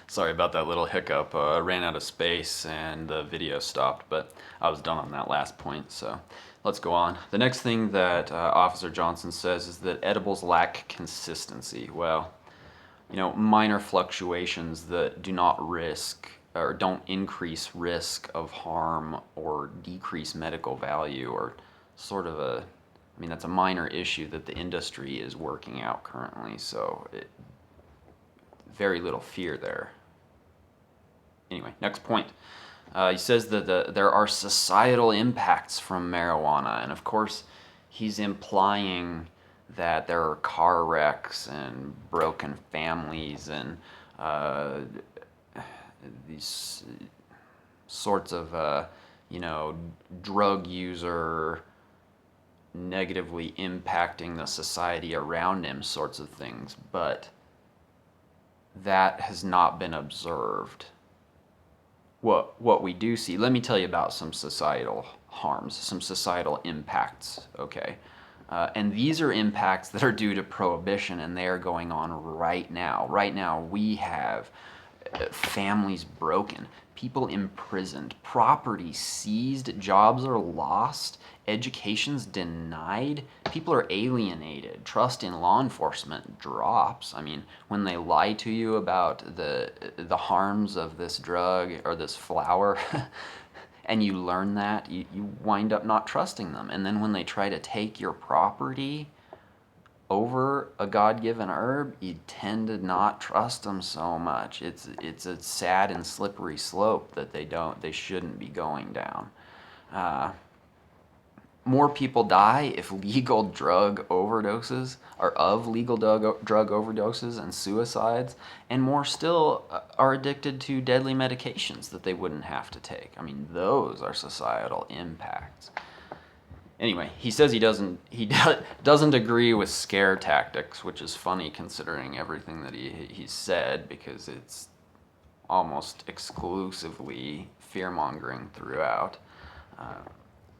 Sorry about that little hiccup. I ran out of space and the video stopped, but I was done on that last point, so let's go on. The next thing that Officer Johnson says is that edibles lack consistency. Well, minor fluctuations that do not risk or don't increase risk of harm or decrease medical value or sort of that's a minor issue that the industry is working out currently, so very little fear there. Anyway, next point. He says that there are societal impacts from marijuana, and of course, he's implying that there are car wrecks and broken families and these sorts of, drug user negatively impacting the society around him sorts of things, but that has not been observed. What we do see, let me tell you about some societal harms, some societal impacts, okay? And these are impacts that are due to prohibition, and they are going on right now. Right now, we have families broken, people imprisoned, property seized, jobs are lost, education's denied, people are alienated, trust in law enforcement drops. I mean, when they lie to you about the harms of this drug or this flower, and you learn that, you wind up not trusting them. And then when they try to take your property over a God-given herb, you tend to not trust them so much. It's a sad and slippery slope that they shouldn't be going down. More people die if legal drug overdoses or of legal drug overdoses and suicides, and more still are addicted to deadly medications that they wouldn't have to take. I mean, those are societal impacts. Anyway, he says he doesn't agree with scare tactics, which is funny considering everything that he said, because it's almost exclusively fear-mongering throughout.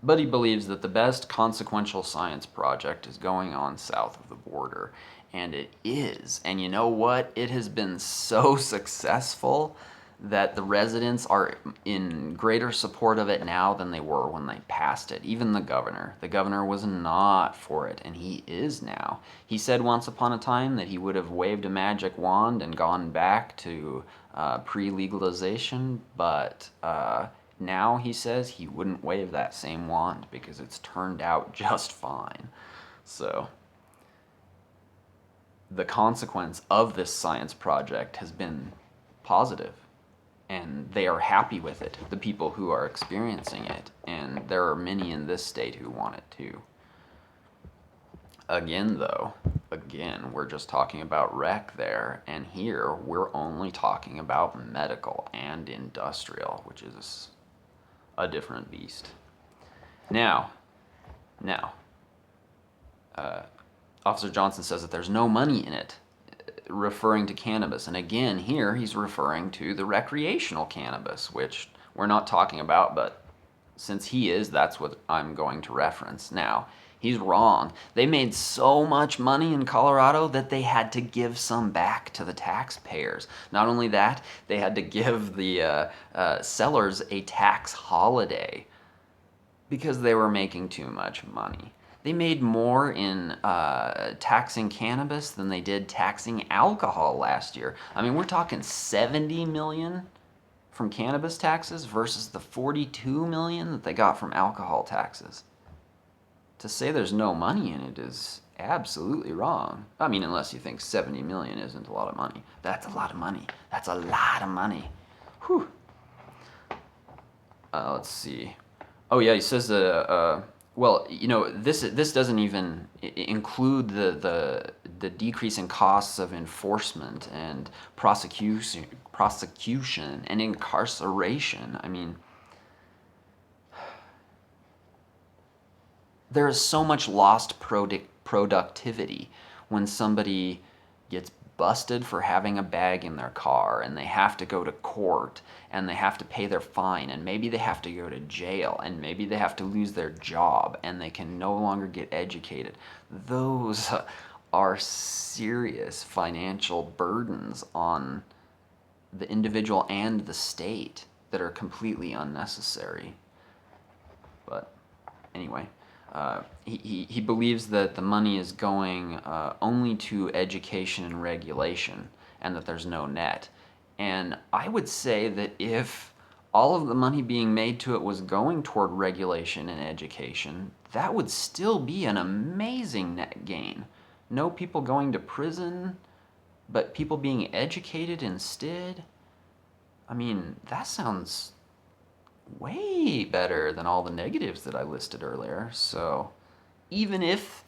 But he believes that the best consequential science project is going on south of the border. And it is. And you know what? It has been so successful that the residents are in greater support of it now than they were when they passed it. Even the governor. The governor was not for it, and he is now. He said once upon a time that he would have waved a magic wand and gone back to pre-legalization, but now he says he wouldn't wave that same wand because it's turned out just fine. So the consequence of this science project has been positive, and they are happy with it, the people who are experiencing it, and there are many in this state who want it too. Again, we're just talking about rec there, and here we're only talking about medical and industrial, which is a different beast. Now, Officer Johnson says that there's no money in it, referring to cannabis. And again, here he's referring to the recreational cannabis, which we're not talking about, but since he is, that's what I'm going to reference. Now, he's wrong. They made so much money in Colorado that they had to give some back to the taxpayers. Not only that, they had to give the sellers a tax holiday because they were making too much money. They made more in taxing cannabis than they did taxing alcohol last year. I mean, we're talking 70 million from cannabis taxes versus the 42 million that they got from alcohol taxes. To say there's no money in it is absolutely wrong. I mean, unless you think 70 million isn't a lot of money. That's a lot of money. That's a lot of money. Whew. Let's see. Oh yeah, he says that. Well, this doesn't even include the decrease in costs of enforcement and prosecution and incarceration. I mean, there is so much lost productivity when somebody gets busted for having a bag in their car, and they have to go to court, and they have to pay their fine, and maybe they have to go to jail, and maybe they have to lose their job, and they can no longer get educated. Those are serious financial burdens on the individual and the state that are completely unnecessary. But anyway, he believes that the money is going only to education and regulation, and that there's no net. And I would say that if all of the money being made to it was going toward regulation and education, that would still be an amazing net gain. No people going to prison, but people being educated instead. I mean, that sounds way better than all the negatives that I listed earlier. So, even if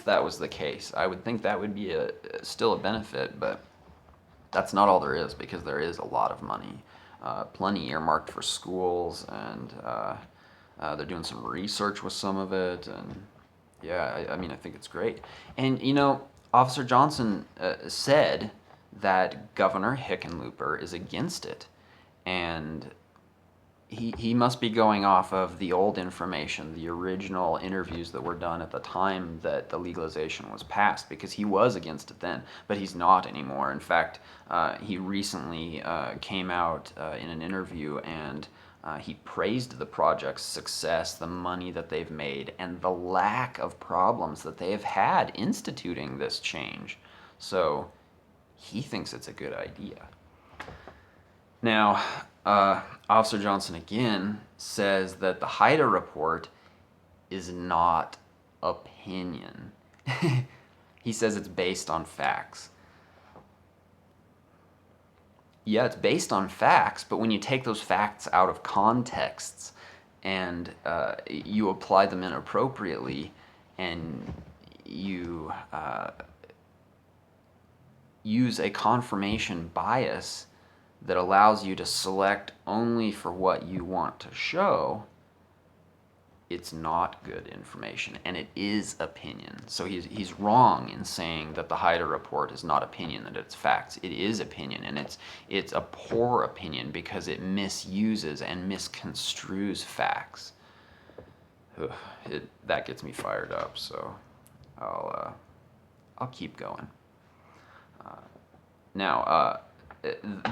that was the case, I would think that would be still a benefit, but that's not all there is, because there is a lot of money, plenty earmarked for schools, and they're doing some research with some of it, and yeah, I mean, I think it's great. And Officer Johnson said that Governor Hickenlooper is against it, and he must be going off of the old information, the original interviews that were done at the time that the legalization was passed, because he was against it then, but he's not anymore. In fact, he recently came out in an interview, and he praised the project's success, the money that they've made, and the lack of problems that they have had instituting this change. So he thinks it's a good idea. Now, Officer Johnson again says that the Haida report is not opinion. He says it's based on facts. Yeah, it's based on facts, but when you take those facts out of contexts and you apply them inappropriately, and you use a confirmation bias that allows you to select only for what you want to show, it's not good information, and it is opinion. So he's wrong in saying that the Haida report is not opinion, that it's facts. It is opinion, and it's a poor opinion because it misuses and misconstrues facts. That gets me fired up, so I'll keep going. Now,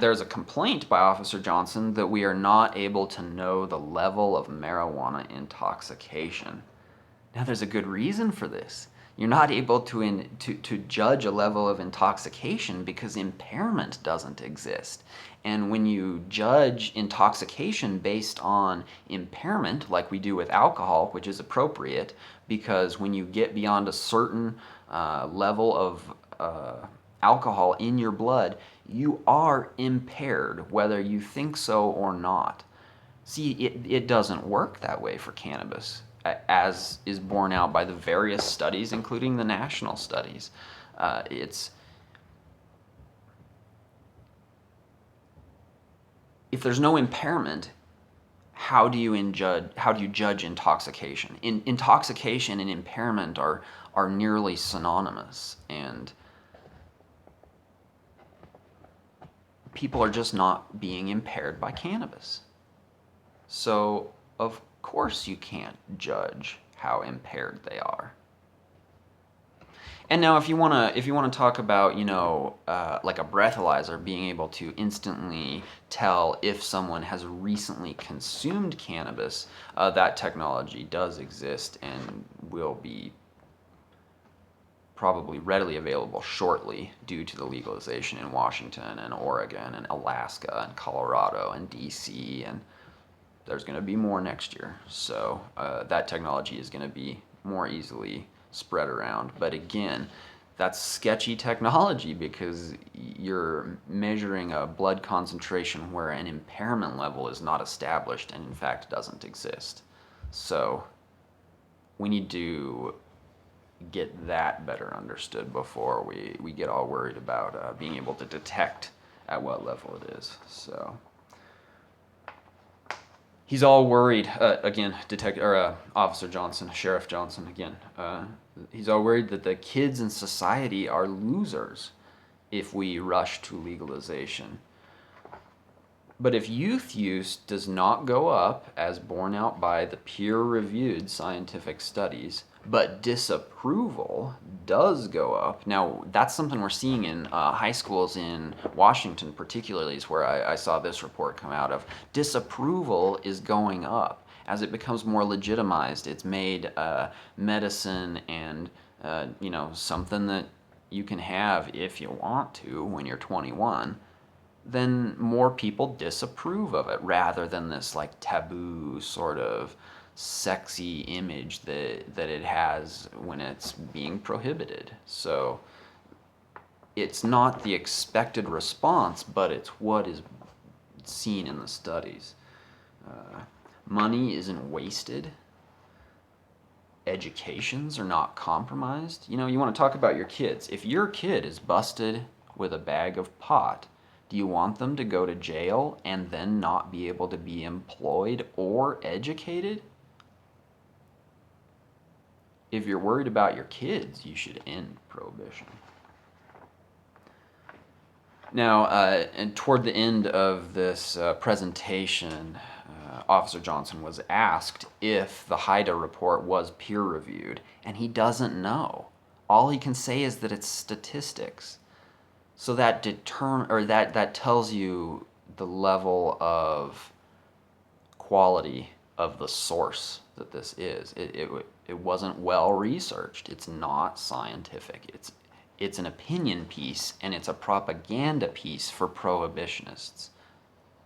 there's a complaint by Officer Johnson that we are not able to know the level of marijuana intoxication. Now, there's a good reason for this. You're not able to judge a level of intoxication because impairment doesn't exist. And when you judge intoxication based on impairment, like we do with alcohol, which is appropriate, because when you get beyond a certain level of alcohol in your blood, you are impaired, whether you think so or not. See, it doesn't work that way for cannabis, as is borne out by the various studies, including the national studies. If there's no impairment, how do you judge intoxication? Intoxication and impairment are nearly synonymous, and people are just not being impaired by cannabis. So, of course you can't judge how impaired they are. And now, if you wanna talk about, like a breathalyzer being able to instantly tell if someone has recently consumed cannabis, that technology does exist and will be probably readily available shortly due to the legalization in Washington and Oregon and Alaska and Colorado and DC, and there's going to be more next year. So that technology is going to be more easily spread around. But again, that's sketchy technology because you're measuring a blood concentration where an impairment level is not established and in fact doesn't exist. So we need to get that better understood before we get all worried about being able to detect at what level it is. So he's all worried again. Officer Johnson, Sheriff Johnson again. He's all worried that the kids in society are losers if we rush to legalization. But if youth use does not go up, as borne out by the peer reviewed scientific studies, but disapproval does go up. Now, that's something we're seeing in high schools in Washington, particularly, is where I saw this report come out of. Disapproval is going up. As it becomes more legitimized, it's made medicine and, something that you can have if you want to when you're 21, then more people disapprove of it rather than this like taboo sort of sexy image that it has when it's being prohibited. So it's not the expected response, but it's what is seen in the studies. Money isn't wasted. Educations are not compromised. You want to talk about your kids. If your kid is busted with a bag of pot, do you want them to go to jail and then not be able to be employed or educated? If you're worried about your kids, you should end prohibition. Now, and toward the end of this presentation, Officer Johnson was asked if the HIDA report was peer-reviewed, and he doesn't know. All he can say is that it's statistics. So that that tells you the level of quality of the source that this is. It wasn't well researched. It's not scientific. It's an opinion piece, and it's a propaganda piece for prohibitionists.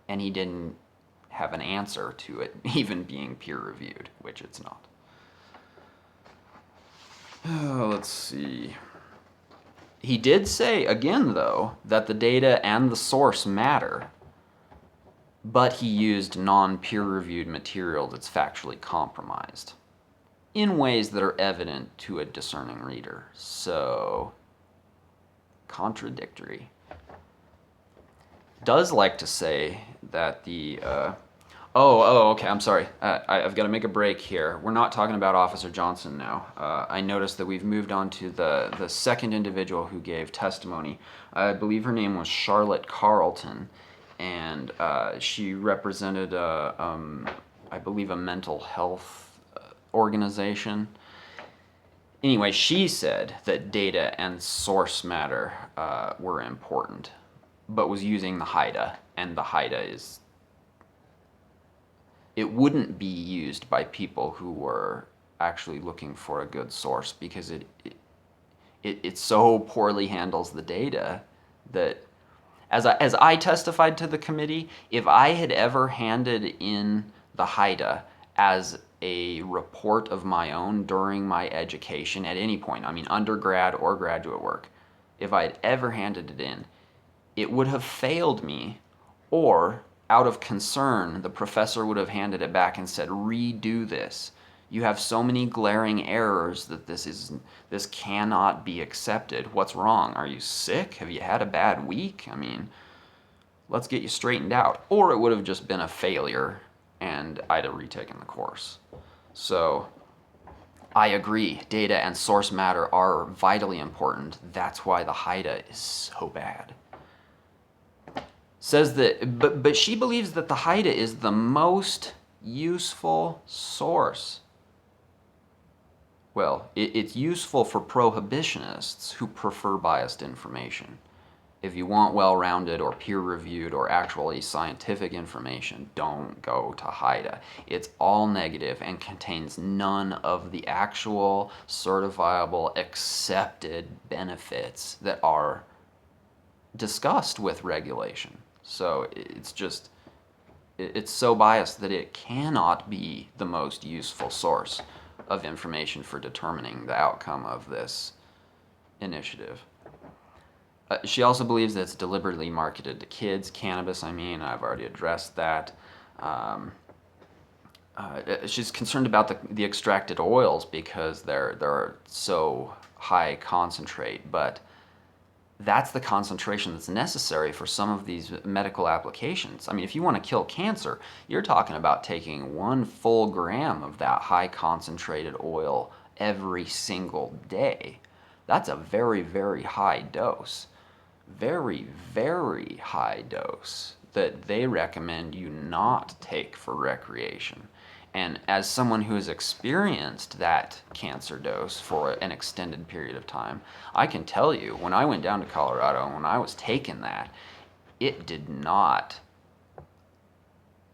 And he didn't have an answer to it even being peer-reviewed, which it's not. Let's see. He did say, again though, that the data and the source matter, but he used non-peer-reviewed material that's factually compromised in ways that are evident to a discerning reader. So, contradictory. Does like to say that the okay, I'm sorry. I've got to make a break here. We're not talking about Officer Johnson now. I noticed that we've moved on to the second individual who gave testimony. I believe her name was Charlotte Carlton, and she represented, I believe, a mental health organization. Anyway, she said that data and source matter were important, but was using the HIDA, and the HIDA it wouldn't be used by people who were actually looking for a good source, because it so poorly handles the data that, as I testified to the committee, if I had ever handed in the HIDA as a report of my own during my education at any point, I mean undergrad or graduate work, if I had ever handed it in, it would have failed me, or out of concern, the professor would have handed it back and said, redo this. You have so many glaring errors that this cannot be accepted. What's wrong? Are you sick? Have you had a bad week? I mean, let's get you straightened out. Or it would have just been a failure and I'd have retaken the course. So I agree, data and source matter are vitally important. That's why the HIDA is so bad. Says that, but she believes that the HIDA is the most useful source. Well, it's useful for prohibitionists who prefer biased information. If you want well-rounded or peer-reviewed or actually scientific information, don't go to HIDA. It's all negative and contains none of the actual certifiable, accepted benefits that are discussed with regulation. So it's so biased that it cannot be the most useful source of information for determining the outcome of this initiative. She also believes that it's deliberately marketed to kids. Cannabis, I've already addressed that. She's concerned about the extracted oils because they're so high concentrate, but that's the concentration that's necessary for some of these medical applications. If you want to kill cancer, you're talking about taking 1 full gram of that high concentrated oil every single day. That's a very, very high dose. Very, very high dose that they recommend you not take for recreation. And as someone who has experienced that cancer dose for an extended period of time, I can tell you, when I went down to Colorado and when I was taking that, it did not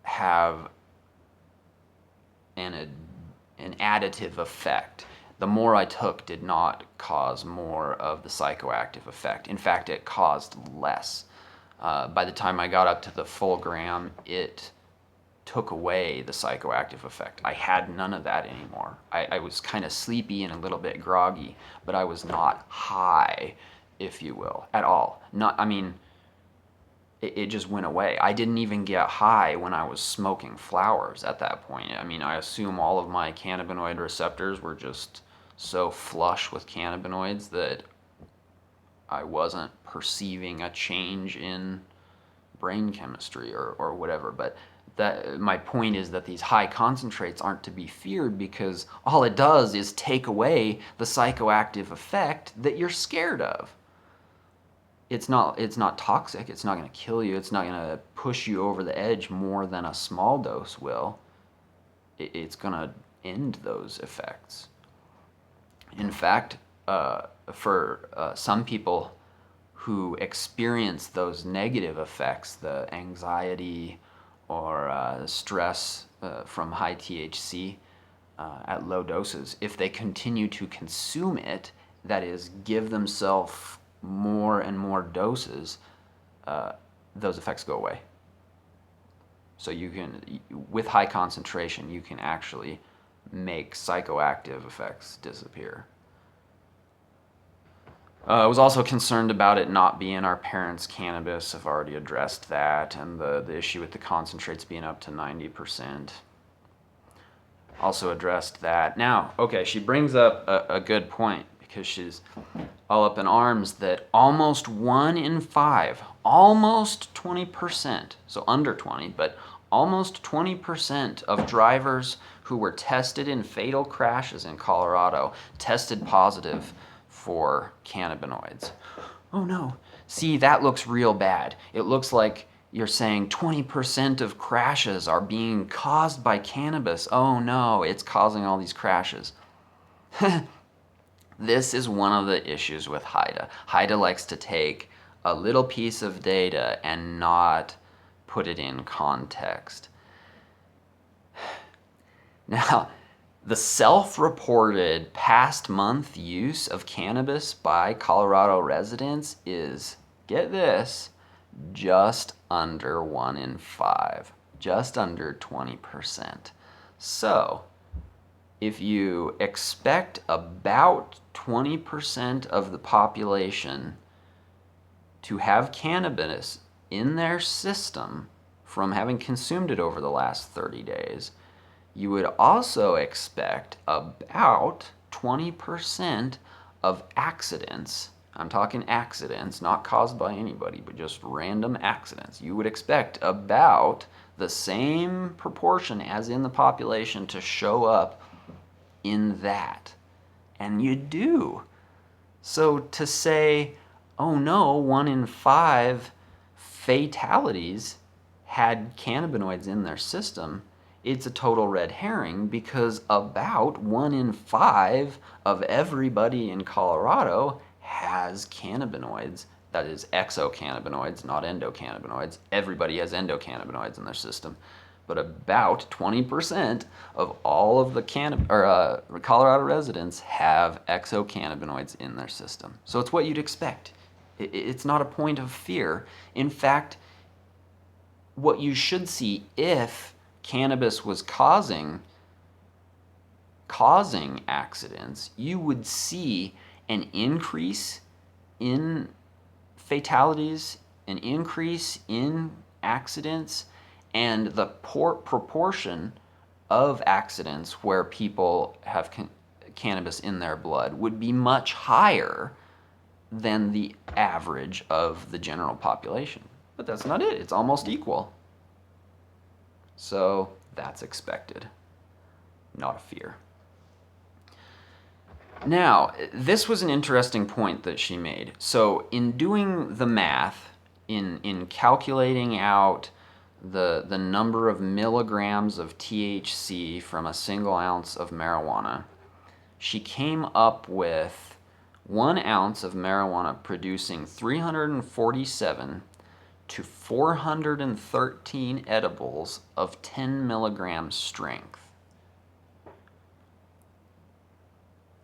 have an additive effect. The more I took did not cause more of the psychoactive effect. In fact, it caused less. By the time I got up to the full gram, it took away the psychoactive effect. I had none of that anymore. I was kind of sleepy and a little bit groggy, but I was not high, if you will, at all. It just went away. I didn't even get high when I was smoking flowers at that point. I mean, I assume all of my cannabinoid receptors were just so flush with cannabinoids that I wasn't perceiving a change in brain chemistry or whatever. But that my point is that these high concentrates aren't to be feared, because all it does is take away the psychoactive effect that you're scared of. It's not toxic. It's not going to kill you. It's not going to push you over the edge more than a small dose will. It's going to end those effects. In fact, for some people who experience those negative effects, the anxiety or stress from high THC at low doses, if they continue to consume it, that is, give themselves more and more doses, those effects go away. So you can, with high concentration, you can actually make psychoactive effects disappear. I was also concerned about it not being our parents' cannabis. I've already addressed that, and the issue with the concentrates being up to 90%. Also addressed that. Now, okay, she brings up a good point, because she's all up in arms that almost 1 in 5, almost 20%, so under 20, but almost 20% of drivers who were tested in fatal crashes in Colorado tested positive for cannabinoids. Oh no, see, that looks real bad. It looks like you're saying 20% of crashes are being caused by cannabis. Oh no, it's causing all these crashes. This is one of the issues with HIDA. HIDA likes to take a little piece of data and not put it in context. Now, the self-reported past month use of cannabis by Colorado residents is, get this, just under 1 in 5, just under 20%. So, if you expect about 20% of the population to have cannabis in their system from having consumed it over the last 30 days, you would also expect about 20% of accidents. I'm talking accidents, not caused by anybody, but just random accidents. You would expect about the same proportion as in the population to show up in that. And you do. So to say, oh no, 1 in 5 fatalities had cannabinoids in their system, it's a total red herring, because about 1 in 5 of everybody in Colorado has cannabinoids. That is exocannabinoids, not endocannabinoids. Everybody has endocannabinoids in their system. But about 20% of all of the Colorado residents have exocannabinoids in their system. So it's what you'd expect. It's not a point of fear. In fact, what you should see, if cannabis was causing accidents, you would see an increase in fatalities, an increase in accidents, and the proportion of accidents where people have cannabis in their blood would be much higher than the average of the general population. But that's not it. It's almost equal. So that's expected, not a fear. Now, this was an interesting point that she made. So in doing the math, in calculating out the number of milligrams of THC from a single ounce of marijuana, she came up with 1 ounce of marijuana producing 347 to 413 edibles of 10 milligram strength.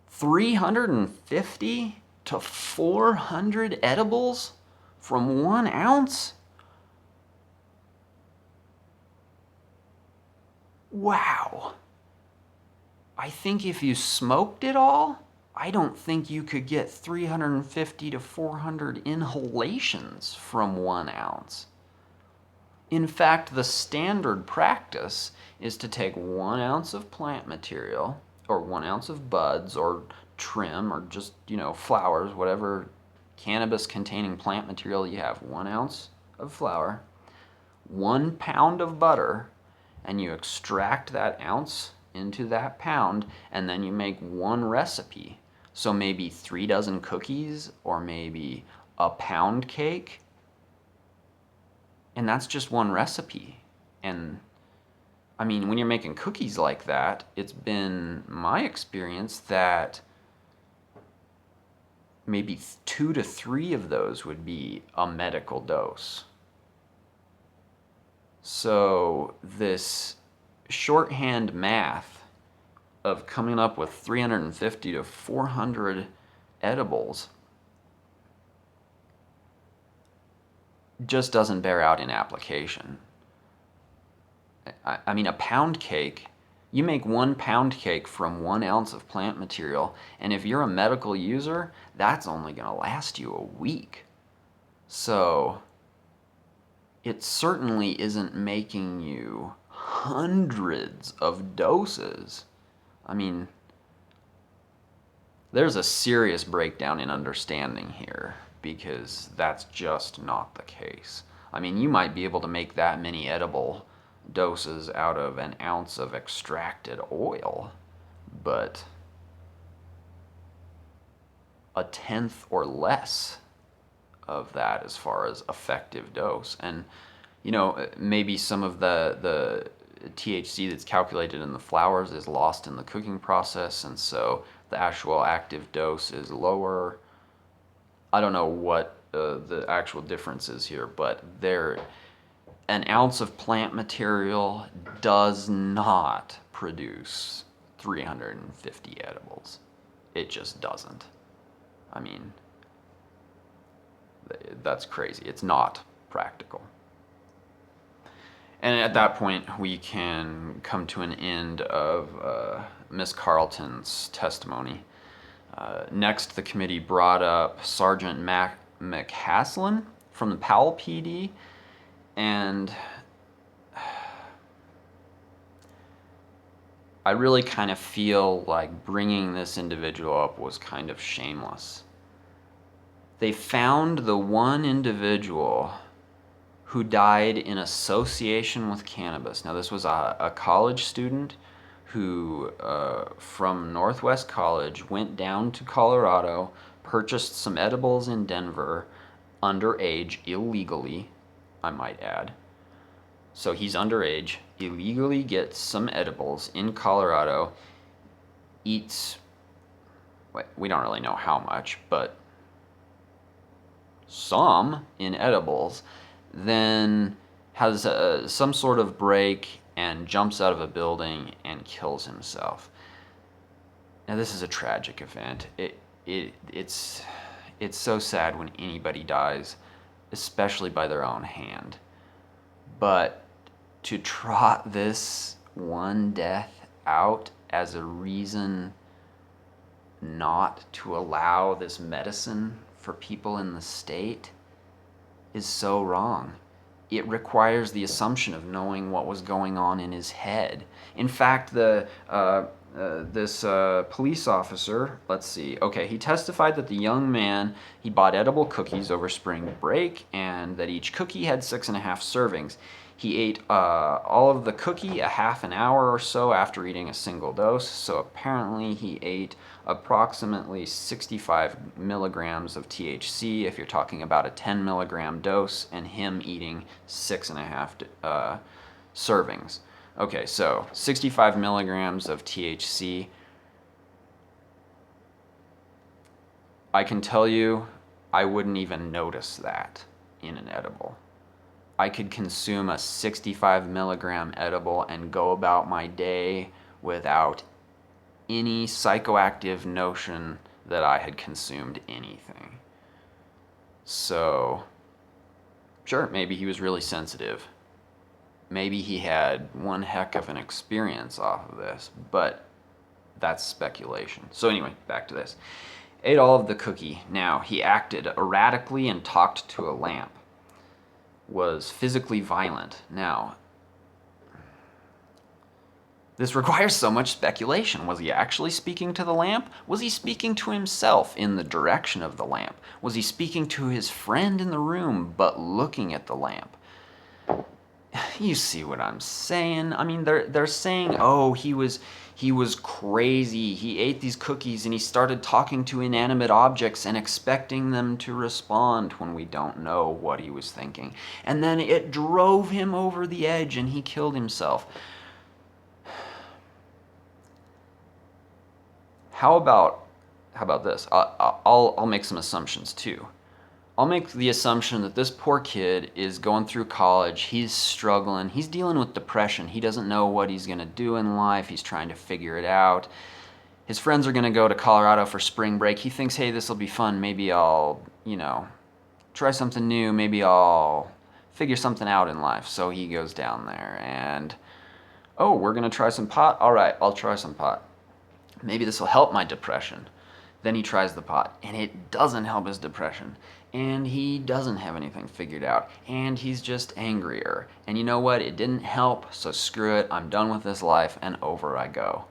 350 to 400 edibles from 1 ounce? Wow. I think if you smoked it all, I don't think you could get 350 to 400 inhalations from 1 ounce. In fact, the standard practice is to take 1 ounce of plant material, or 1 ounce of buds, or trim, or just, flowers, whatever cannabis containing plant material you have. 1 ounce of flour, 1 pound of butter, and you extract that ounce into that pound, and then you make one recipe. So maybe 3 dozen cookies, or maybe a pound cake, and that's just one recipe. And I mean, when you're making cookies like that, it's been my experience that maybe 2 to 3 of those would be a medical dose. So this shorthand math of coming up with 350 to 400 edibles just doesn't bear out in application. I mean, a pound cake, you make 1 pound cake from 1 ounce of plant material, and if you're a medical user, that's only going to last you a week. So it certainly isn't making you hundreds of doses. I mean, there's a serious breakdown in understanding here, because that's just not the case. I mean, you might be able to make that many edible doses out of an ounce of extracted oil, but a tenth or less of that as far as effective dose. And maybe some of the THC that's calculated in the flowers is lost in the cooking process, and so the actual active dose is lower. I don't know what the actual difference is here, but an ounce of plant material does not produce 350 edibles. It just doesn't. I mean, that's crazy. It's not practical. And at that point, we can come to an end of Miss Carlton's testimony. Next, the committee brought up Sergeant McCaslin from the Powell PD, and I really kind of feel like bringing this individual up was kind of shameless. They found the one individual who died in association with cannabis. Now, this was a college student who, from Northwest College, went down to Colorado, purchased some edibles in Denver, underage, illegally, I might add. So he's underage, illegally gets some edibles in Colorado, eats, we don't really know how much, but some in edibles, then has some sort of break and jumps out of a building and kills himself. Now, this is a tragic event. It's so sad when anybody dies, especially by their own hand. But to trot this one death out as a reason not to allow this medicine for people in the state is so wrong. It requires the assumption of knowing what was going on in his head. In fact, the This police officer, let's see. Okay, he testified that the young man, he bought edible cookies over spring break and that each cookie had 6.5 servings. He ate all of the cookie a half an hour or so after eating a single dose, so apparently he ate approximately 65 milligrams of THC if you're talking about a 10 milligram dose, and him eating 6.5 servings. Okay, so 65 milligrams of THC. I can tell you, I wouldn't even notice that in an edible. I could consume a 65 milligram edible and go about my day without any psychoactive notion that I had consumed anything. So, sure, maybe he was really sensitive. Maybe he had one heck of an experience off of this, but that's speculation. So anyway, back to this. Ate all of the cookie. Now, he acted erratically and talked to a lamp. Was physically violent. Now, this requires so much speculation. Was he actually speaking to the lamp? Was he speaking to himself in the direction of the lamp? Was he speaking to his friend in the room but looking at the lamp? You see what I'm saying? I mean, they're saying, oh, he was crazy. He ate these cookies and he started talking to inanimate objects and expecting them to respond, when we don't know what he was thinking. And then it drove him over the edge and he killed himself. How about this? I'll make some assumptions too. I'll make the assumption that this poor kid is going through college. He's struggling. He's dealing with depression. He doesn't know what he's going to do in life. He's trying to figure it out. His friends are going to go to Colorado for spring break. He thinks, hey, this will be fun. Maybe I'll, try something new. Maybe I'll figure something out in life. So he goes down there and, oh, we're going to try some pot? All right, I'll try some pot. Maybe this will help my depression. Then he tries the pot, and it doesn't help his depression. And he doesn't have anything figured out. And he's just angrier. And you know what? It didn't help, so screw it. I'm done with this life, and over I go.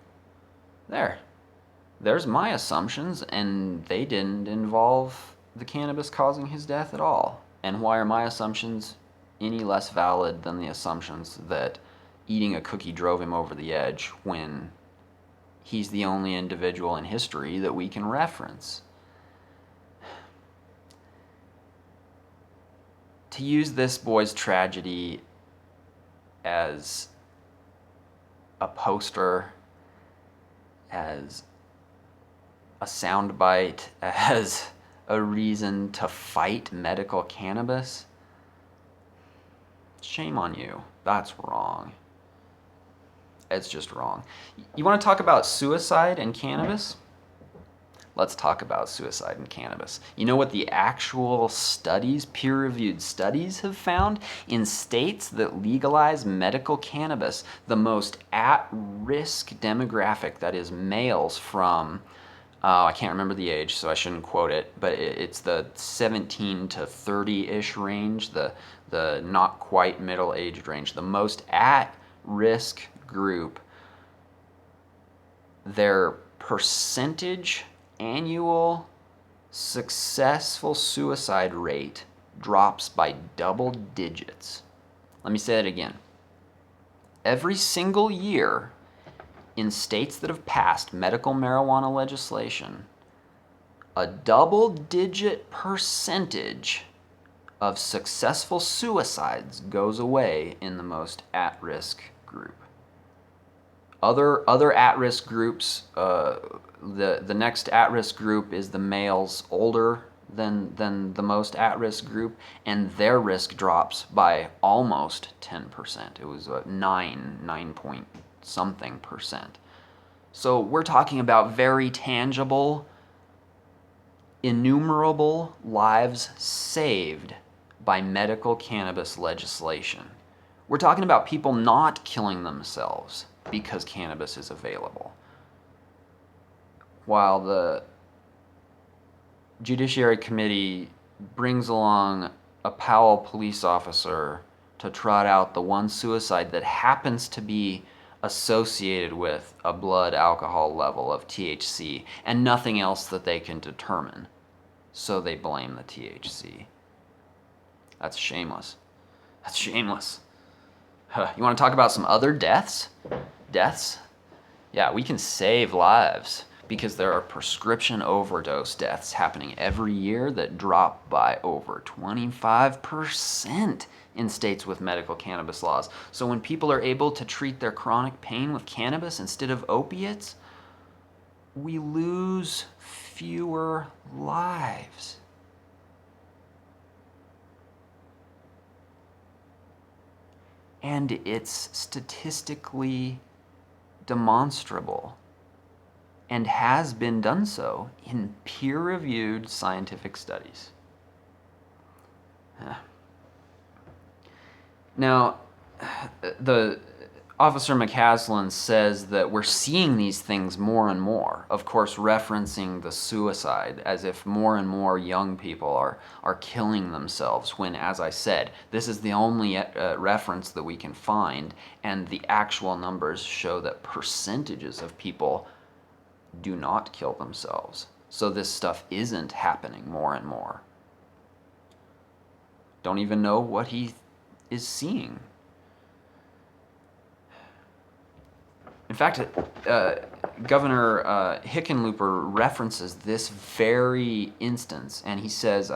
There's my assumptions, and they didn't involve the cannabis causing his death at all. And why are my assumptions any less valid than the assumptions that eating a cookie drove him over the edge when he's the only individual in history that we can reference? To use this boy's tragedy as a poster, as a soundbite, as a reason to fight medical cannabis, shame on you. That's wrong. It's just wrong. You want to talk about suicide and cannabis? Let's talk about suicide and cannabis. You know what the actual studies, peer-reviewed studies, have found? In states that legalize medical cannabis, the most at-risk demographic, that is males from, I can't remember the age, so I shouldn't quote it, but it's the 17 to 30-ish range, the not quite middle-aged range. The most at-risk group, their percentage annual successful suicide rate drops by double digits. Let me say that again. Every single year in states that have passed medical marijuana legislation, a double-digit percentage of successful suicides goes away in the most at-risk group. Other at-risk groups, the next at-risk group is the males older than the most at-risk group, and their risk drops by almost 10%. It was 9 point something percent. So we're talking about very tangible, innumerable lives saved by medical cannabis legislation. We're talking about people not killing themselves because cannabis is available. While the Judiciary Committee brings along a Powell police officer to trot out the one suicide that happens to be associated with a blood alcohol level of THC and nothing else that they can determine. So they blame the THC. That's shameless. That's shameless. You want to talk about some other deaths? Deaths? Yeah, we can save lives because there are prescription overdose deaths happening every year that drop by over 25% in states with medical cannabis laws. So when people are able to treat their chronic pain with cannabis instead of opiates, we lose fewer lives. And it's statistically demonstrable and has been done so in peer-reviewed scientific studies. Now, the Officer McCaslin says that we're seeing these things more and more, of course referencing the suicide, as if more and more young people are killing themselves, when, as I said, this is the only reference that we can find, and the actual numbers show that percentages of people do not kill themselves. So this stuff isn't happening more and more. Don't even know what he is seeing. In fact, Governor Hickenlooper references this very instance, and he says,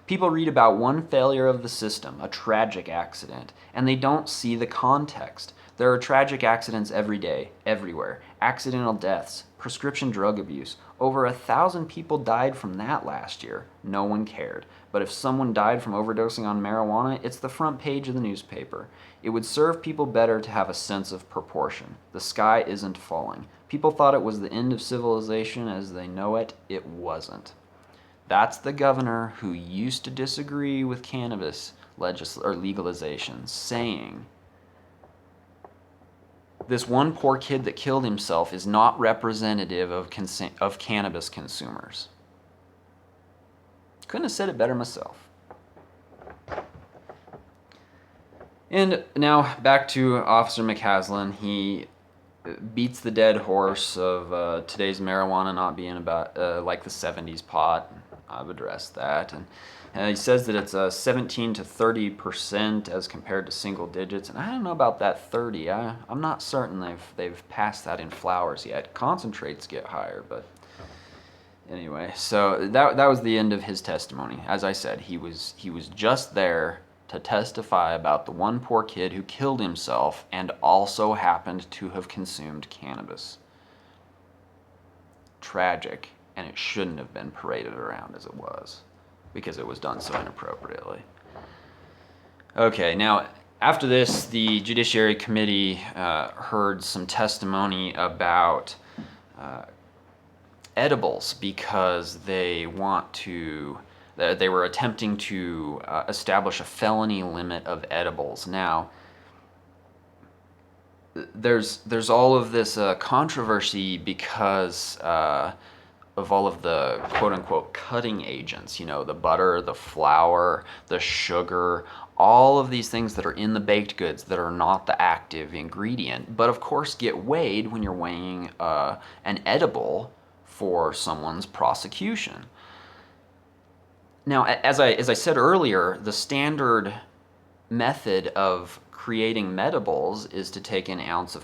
people read about one failure of the system, a tragic accident, and they don't see the context. There are tragic accidents every day, everywhere. Accidental deaths, prescription drug abuse. Over 1,000 people died from that last year. No one cared. But if someone died from overdosing on marijuana, it's the front page of the newspaper. It would serve people better to have a sense of proportion. The sky isn't falling. People thought it was the end of civilization as they know it. It wasn't. That's the governor who used to disagree with cannabis legalization, saying, this one poor kid that killed himself is not representative of cannabis consumers. Couldn't have said it better myself. And now back to Officer McCaslin. He beats the dead horse of today's marijuana not being about like the 70s pot. I've addressed that. And he says that it's 17 to 30% as compared to single digits. And I don't know about that 30. I'm not certain they've passed that in flowers yet. Concentrates get higher, but anyway. So that was the end of his testimony. As I said, he was just there to testify about the one poor kid who killed himself and also happened to have consumed cannabis. Tragic, and it shouldn't have been paraded around as it was, because it was done so inappropriately. Okay, now after this, the Judiciary Committee heard some testimony about edibles, because they were attempting to establish a felony limit of edibles. Now, there's all of this controversy because of all of the quote-unquote cutting agents, the butter, the flour, the sugar, all of these things that are in the baked goods that are not the active ingredient, but of course get weighed when you're weighing an edible for someone's prosecution. Now, as I said earlier, the standard method of creating medibles is to take an ounce of